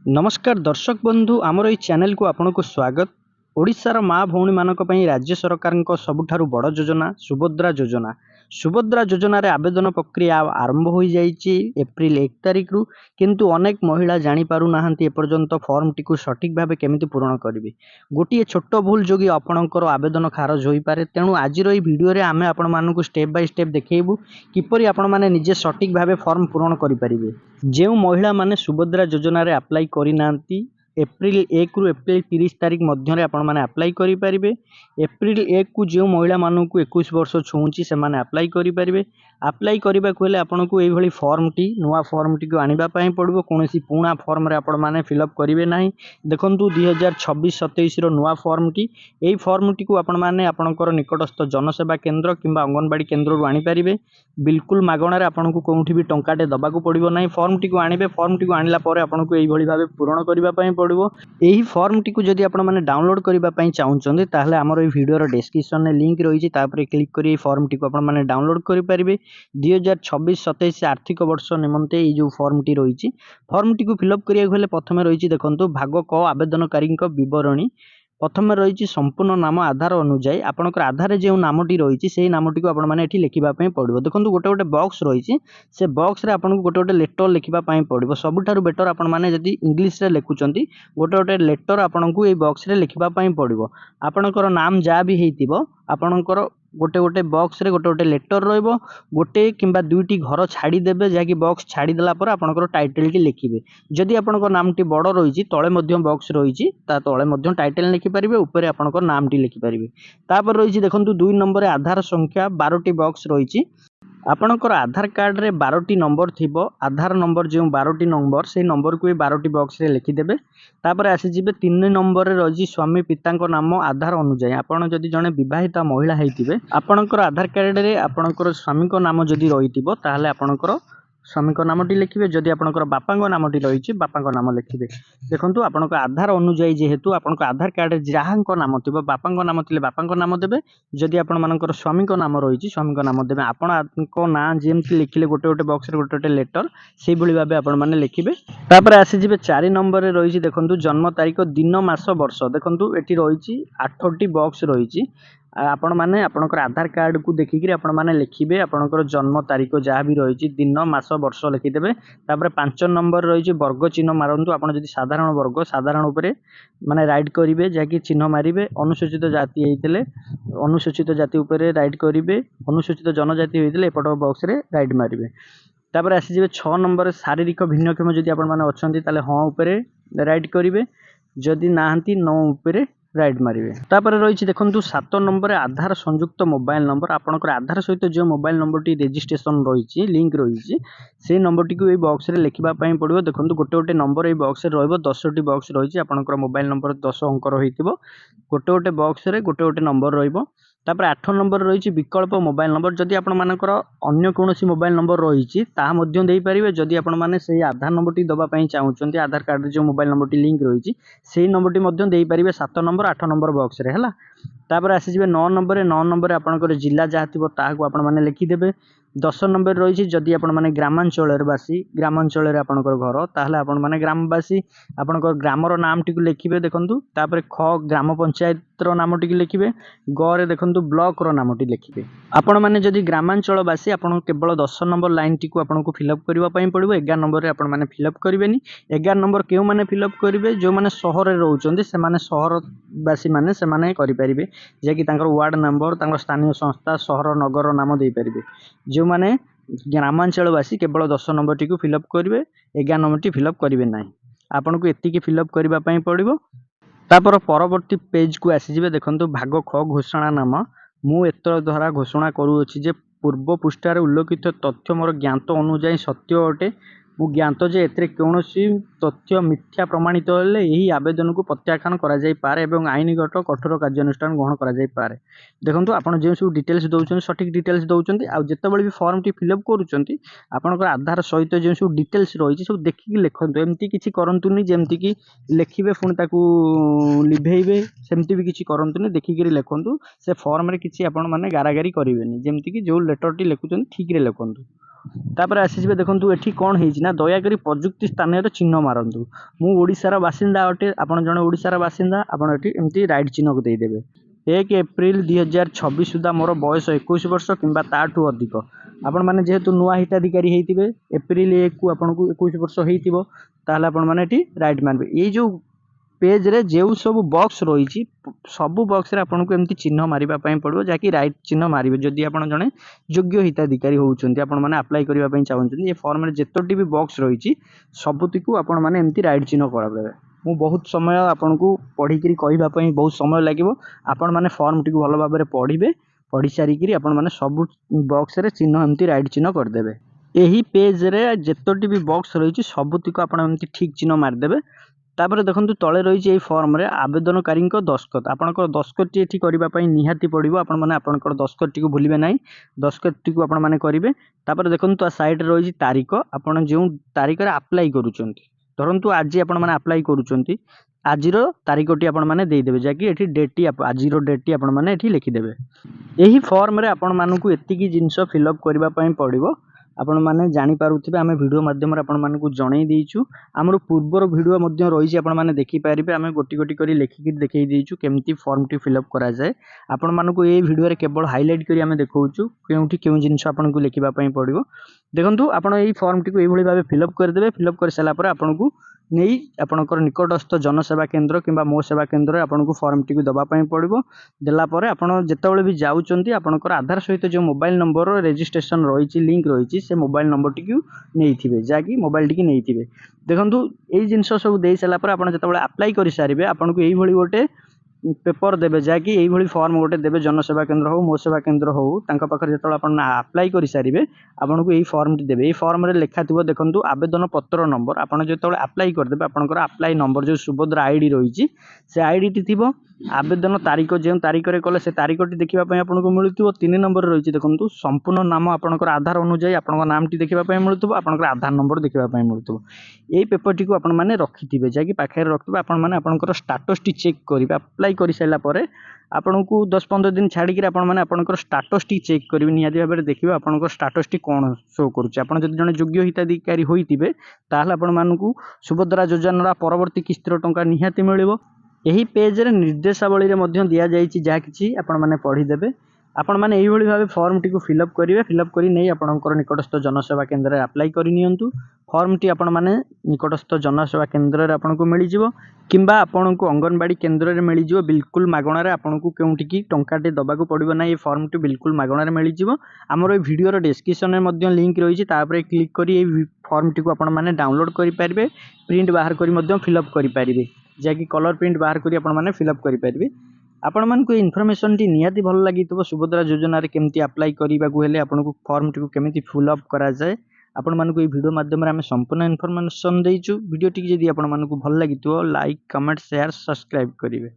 नमस्कार दर्शक बंधु आमर ये चैनल को आपन को स्वागत। ओडिशार माँ भौणी मानक पई राज्य सरकार सबुठारु बड़ योजना सुभद्रा योजना। सुभद्रा योजना रे आवेदन प्रक्रिया आरंभ हो जाइए एप्रिल 1 तारिख रु, किंतु अनेक महिला जानी पारु नाहंती एपर्यंत फॉर्म टी को सठिक भाव केमिति पूरण करेंगे। गोटे छोट भूल जोगी आपणकर आवेदन खारज हो पारे। तेणु आज ये वीडियो रे आमे आपण मानकु स्टेप बाय स्टेप देखैबु किपरि आपण माने निजे सठिक भाव फॉर्म पूरण करि परिबे। जो महिला माने सुभद्रा योजना रे अप्लाई करि नांती एप्रिल 1 रु एप्रिल 30 तारिख मध्य आपण माने अप्लाई करि परिबे। एप्रिल 1 को जो महिला मानकु 21 वर्ष छुंची से माने अप्लाई करि परिबे। अप्लाई करबा को हेले आपनको एई भली फॉर्म टी नुवा फॉर्म टी को आनिबा पई पड़बो। कोनोसी पुणा फॉर्म रे आपण माने फिलअप करिवे नाही। देखंतु 2026-27 रो नुवा फॉर्म टी एई फॉर्म टी को आपण माने आपणकर निकटस्थ जनसेवा केंद्र किंबा अंगनबाड़ी केंद्र रु आनि परिबे। बिल्कुल मागणा रे आपनको कोउठी भी टंकाटे दबा को पड़िबो नाही। फॉर्म टी को आनिबे। फॉर्म टी को आनिला परे आपनको एई भली भाबे पूरण करिबा पई पड़िबो। एही फॉर्म टी को जदि आपण माने डाउनलोड करिबा पई चाहुचंदी ताहले हमर एई वीडियो रो डिस्क्रिप्शन में लिंक रहिछि, तापरे क्लिक करी एई फॉर्म टी को आपण माने डाउनलोड करि परिबे। 2026-27 आर्थिक वर्ष निमंते ये जो फॉर्म टी रही फॉर्म टी को फिलअप करिया हेले प्रथमे रही देखंतु भाग क आवेदनकारी विवरणी। प्रथम रही संपूर्ण नाम आधार अनुजाई आपनकर आधार जो नामटी रही से नामटी को आपण माने एठी लिखिबा पई पड़िबो। देखंतु गोटे गोटे बॉक्स रही से बॉक्स रे आपनको गोटे गोटे लेटर लिखिबा पई पड़िबो। सबुठारु बेटर आपण माने जदि इंग्लिश रे लिखुचंती गोटे गोटे लेटर आपनको ए बॉक्स रे लिखिबा पई पड़िबो। आपनकर नाम जा भी हेतिबो आपनकर गोटे गोटे बॉक्स रे गोटे गोटे लेटर रहइबो। गोटे किंबा दुईटी घर छाड़ी देबे जाकि बॉक्स छाड़ी देला पर आपनकर टाइटल टी लिखिबे। जदि आपनकर नाम टी बड़ रही तळे मध्य बॉक्स रही ता तळे मध्य टाइटल लिखि परिबे, ऊपर आपनकर नाम टी लिखि परिबे। तापर रही देखंतु 2 नंबर रे आधार संख्या 12टी बॉक्स रही। आपनकर आधार कार्ड रे 12टी नंबर थिबो। आधार नंबर जो 12टी नंबर से नंबर को 12टी बॉक्स रे लिखि देबे। तापर आसी जिबे 3 नंबर रे रही स्वामी पितांको नाम आधार अनुजाई। आपण जदि जने विवाहिता महिला हेतिबे आपनकर आधार कार्ड रे आपनकर स्वामी को नाम जदि रहितिबो ताहले आपनकर स्वामी को नामटी लिखिबे। जदि आपनकर बापा को नामटी रही बापा को नाम लिखिबे। देखंतु आपनकर आधार अनुजाई जेहेतु आपनकर आधार कार्ड रे जहांको नाम थिबो बापा को नाम थिले बापा को नाम देबे। जदि आपण मानकर स्वामी को नाम रही स्वामी को नाम देबे। आपण को ना जेमति लिखिले गोटे गोटे बॉक्स रे गोटे गोटे लेटर से भली भाबे आपण माने लिखिबे। तापर आसी जिबे 4 नंबर रे रही देखंतु जन्म तारीख दिन मास वर्ष। देखंतु एठी रही 8टी बॉक्स रही। आपण माने आपनकर आधार कार्ड को देखिकरी आपण माने लिखिबे। आपनकर जन्म तारीख जहाँ भी रही दिन मास वर्ष लिखिदेबे। तापर 5 नंबर रही वर्ग चिन्ह मारंतु। आपण जदि साधारण वर्ग साधारण उपरे माने राइट करिवे जाकि चिन्ह मारिबे। अनुसूचित जाति हेतिले अनुसूचित जाति उपरे राइट करिवे। अनुसूचित जनजाति हेतिले एपट बॉक्स रे राइट मारिबे। तापर आसी जिबे 6 नंबर शारीरिक भिन्नक्षम जदि आपण माने अछंती ताले हां उपरे राइट करिवे। जदि नाहंती नो उपरे राइट मारिवे। तापर रही देखंतु 7 नंबर आधार संयुक्त मोबाइल नंबर। आपनकर आधार सहित जो मोबाइल नंबर टी रजिस्ट्रेशन रही लिंक रही से नंबर टी को ए बॉक्स रे लिखिबा पई पड़िबो। देखंतु गोटे गोटे नंबर ए बॉक्स रे रहइबो। 10टी बॉक्स रही आपनकर मोबाइल नंबर 10 अंक रहितिबो। गोटे गोटे बॉक्स रे गोटे गोटे नंबर रहिबो। तापर 8 नंबर रही विकल्प मोबाइल नंबर। जदि आपण मानकर अन्य कोनोसी मोबाइल नंबर रही ता मध्य देई परिबे। जदि आपण माने सेही आधार नंबर टी दबा पई चाहुचंती आधार कार्ड रे जो मोबाइल नंबर टी लिंक रही सेही नंबर टी मध्य देई परिबे 7 नंबर 8 नंबर बॉक्स रे हला। तापर आसी जिबे 9 नंबर आपनकर जिला जहाँ थिबो ताहाको आपण माने लिखि देबे। 10 नंबर रही जदि आपण माने ग्रामांचल बासी ग्रामांचल रे आपनकर घर ताहले आपण माने ग्रामवासी आपनकर ग्रामर नाम टी को लिखिबे। देखंतु तापर ख ग्राम पंचायत रो नाम टी लिखिबे। ग रे देखंतु ब्लॉक रो नाम टी लिखिबे। आपण माने जदि ग्रामांचल बासी आपण केवल 10 नंबर लाइन टी को आपनको फिलअप करबा पई पड़िबो। 11 नंबर रे आपण माने फिलअप करिवेनी। 11 नंबर केउ माने फिलअप करिवे जो माने शहर रे रहउचंदी से माने शहर बासी माने से माने करि परिबे जे कि तांकर वार्ड नंबर तांकर स्थानीय संस्था शहर नगर नाम देई परिबे। जो माने ग्रामांचल बासी केवल 10 नंबर टी को फिलअप करिवे 11 नंबर टी फिलअप करिवे नाही। आपनको एति की फिलअप करबा पई पड़िबो। तापर परवर्ती पेज को आसी जिबे। देखंतु भाग ख घोषणा नाम मु एतर द्वारा घोषणा करूछि जे पूर्व पृष्ठार उल्लेखित तथ्य मोर ज्ञात अनुजाई सत्य अटे। मु ज्ञात जे एतरे कौनसी तथ्य मिथ्या प्रमाणित हेले यही आवेदन को प्रत्याख्यान करा जाई पारे एवं आईनगत कठोर कार्यानुष्ठान ग्रहण करा जाई पारे। देखंतु आपण जे सब डिटेल्स दउछन सठिक डिटेल्स दउछन्ती। आ जेतेबेले भी फॉर्म टी फिलअप करूछन्ती आपनकर आधार सहित जे सब डिटेल्स रही सब देखिकी लिखंतु। एमती किछि करंतुनी जेमती कि लिखिबे पुणी ताकू लिभेइबे सेमती भी किछि करंतुनी। देखिकी लिखंतु से फॉर्म रे किछि आपण माने गारागारी करिवेनी। जेमती कि जो लेटर टी लिखुछन ठीक रे लिखंतु। तापर आसीबे देखंतु एठी कोन हेछि ना दयाकरी प्रजुक्ति स्थान चिन्ह मारंतु मु ओडिशार बासिंदा अटे आपण जने ओडिशार बासिंदा आपण एठी एमती राइट चिन्ह को देई देबे 1 एप्रिल 2026 सुधा मोर बयस 21 वर्ष किंबा ताठू अधिक आपण माने जेहेतु नुआ हिताधिकारी हेतिबे एप्रिल 1 को आपण को 21 वर्ष हेतिबो ताले आपण माने एठी राइट मानबे ए जो पेज रे जेउ सब बॉक्स रही सब बॉक्स रे आपन को एमती चिन्ह मारिबा पई पड़ो जाकी राइट चिन्ह मारिबे जदि आपन जने योग्य हिताधिकारी होउचंती आपन माने अप्लाई करिबा पई चाहउचंती ए फॉर्म रे जेतोटी भी बॉक्स रही सबुति को आपन माने एमती राइट चिन्ह करबे मु बहुत समय आपन को पढ़ी करी कहिबा पई बहुत समय लागिवो आपन माने फॉर्म टी को भलो भाबरे पढ़िबे पढ़ी सारी करी आपन माने सब बॉक्स रे चिन्ह एमती राइट चिन्ह कर देबे एही पेज रे जेतोटी भी बॉक्स रही सबुति को आपन एमती ठीक चिन्ह मार देबे तापर देखंतु तळे रही एई फॉर्म रे आवेदनकारी दस्खत आपनकर दस्खत टी एठी करिबा पई निहाती पड़िबो आपन माने आपनकर दस्खत टी को भूलिबे नाही दस्खत टी को आपन माने करिवे तापर देखंतु आ साइड रे रही तारीख आपन जेउ तारीख रे अप्लाई करूचंती धरंतु आज आपन माने अप्लाई करूचंती आजिरो तारीख टी आपन माने देई देबे जाकी एठी डेट टी आजिरो डेट टी आपन माने एठी लिखि देबे एही फॉर्म रे आपन मानकु एतिकी जिंस फिल अप करिबा पई पड़िबो आपण माने जानि पारुथिबे आमे वीडियो माध्यम रे आपण मानकु जणै देइछु हमर पूर्वर वीडियो मध्ये रहिछि आपण माने देखि पारिबे आमे गोटी गोटी करी लेखिकि देखै देइछु केमती फॉर्म टी फिल अप करा जाय आपण मानकु ए वीडियो रे केवल हाइलाइट करी आमे देखौछु केउठी केउ जिंस आपण को लेखिबा पई पड़िबो देखंतु आपण एई फॉर्म टी को एई भली भाबे फिल अप कर देबे फिल अप कर सला पर आपण को नहीं आपणकर निकटस्थ जनसेवा केन्द्र किंबा मो सेवा केन्द्र आपन को फॉर्म टी को दबा पई पड़िबो देला परे आपण जेतेबेले भी जाउचंती आपणकर आधार सहित जो मोबाइल नंबर रजिस्ट्रेशन रही लिंक रही से मोबाइल नंबर टी को नहीं जाकि मोबाइल टी नहीं देखंतु एई जिंस सब देई सला पर आपण जेतेबेले अप्लाई करि सारिबे आपण को एई भली गोटे पेपर देबे जाकि एई भली फॉर्म गोटे देबे जनसेवा केन्द्र हो मो सेवा केन्द्र हो तांका पाखर जेतेबेले आपण अप्लाई करि सारिबे आपण को एई फॉर्म टी देबे एई फॉर्म रे लेखा थिबो देखंतु आवेदन पत्र नंबर आपण जेतेबेले अप्लाई कर देबे आपनकर अप्लाई नंबर जो सुभद्रा आईडी रही से आईडी टी थिबो आवेदन तारीख जो तारीख रे कले से तारीख टी देखिबा पई आपन को मिलुथिबो 3 नंबर रही देखंतु संपूर्ण नाम आपनकर आधार अनुसार आपनकर नाम टी देखिबा पई मिलुथिबो आपनकर आधार नंबर देखिबा पई मिलुथिबो एई पेपर टी को आपन माने रखिथिबे जाकि पाखे रखिबे आपन माने आपनकर स्टेटस टी चेक करिबे अप्लाई करि सैला परे आपन को 10-15 दिन छाड़ी कि आपन माने आपनकर स्टेटस टी चेक करिवे नियादी भाबरे देखिबे आपनकर स्टेटस टी कोन शो करूची आपन जदि जने योग्य हिताधिकारी होइतिबे ताहले आपन मानकु सुभद्रा योजना परवर्ती किस्तिर टंका निहाती मिलिबो एही पेज रे निर्देशावली रे मध्य दिया जाईची जा किछि आपन माने पढ़ी देबे आपण माने एही भली भाबे फॉर्म टी को फिल अप करिवे फिल अप करी नै आपनकर निकटस्थ जनसेवा केन्द्र रे अप्लाई करि नियंतु फॉर्म टी आपण माने निकटस्थ जनसेवा केन्द्र रे आपन को मिलि जिवो किंबा आपन को अंगनबाड़ी केन्द्र रे मिलि जिवो बिल्कुल मागणा रे आपन को केउठी की टंका टे दबा को पड़िबो नै ए फॉर्म टी बिल्कुल मागणा रे मिलि जिवो हमर ए वीडियो रो डिस्क्रिप्शन रे मध्य लिंक रही छि तापर क्लिक करी ए फॉर्म टी को आपण माने डाउनलोड करि पारिबे प्रिंट बाहर करी मध्य फिल अप करि पारिबे जाकि कलर प्रिंट बाहर करी आपण माने फिल अप करि पारिबे आपण मान को इन्फॉर्मेशन टी नियाती भल लागितो सुभद्रा योजना रे केमती अप्लाई करिबा को हेले आपण को फॉर्म टी को केमती फिल अप करा जाय आपण मान को ए वीडियो माध्यम रे हम संपूर्ण इन्फॉर्मेशन देइछु वीडियो टी जदी आपण मान को भल लागितो लाइक कमेंट शेयर सब्सक्राइब करिवे।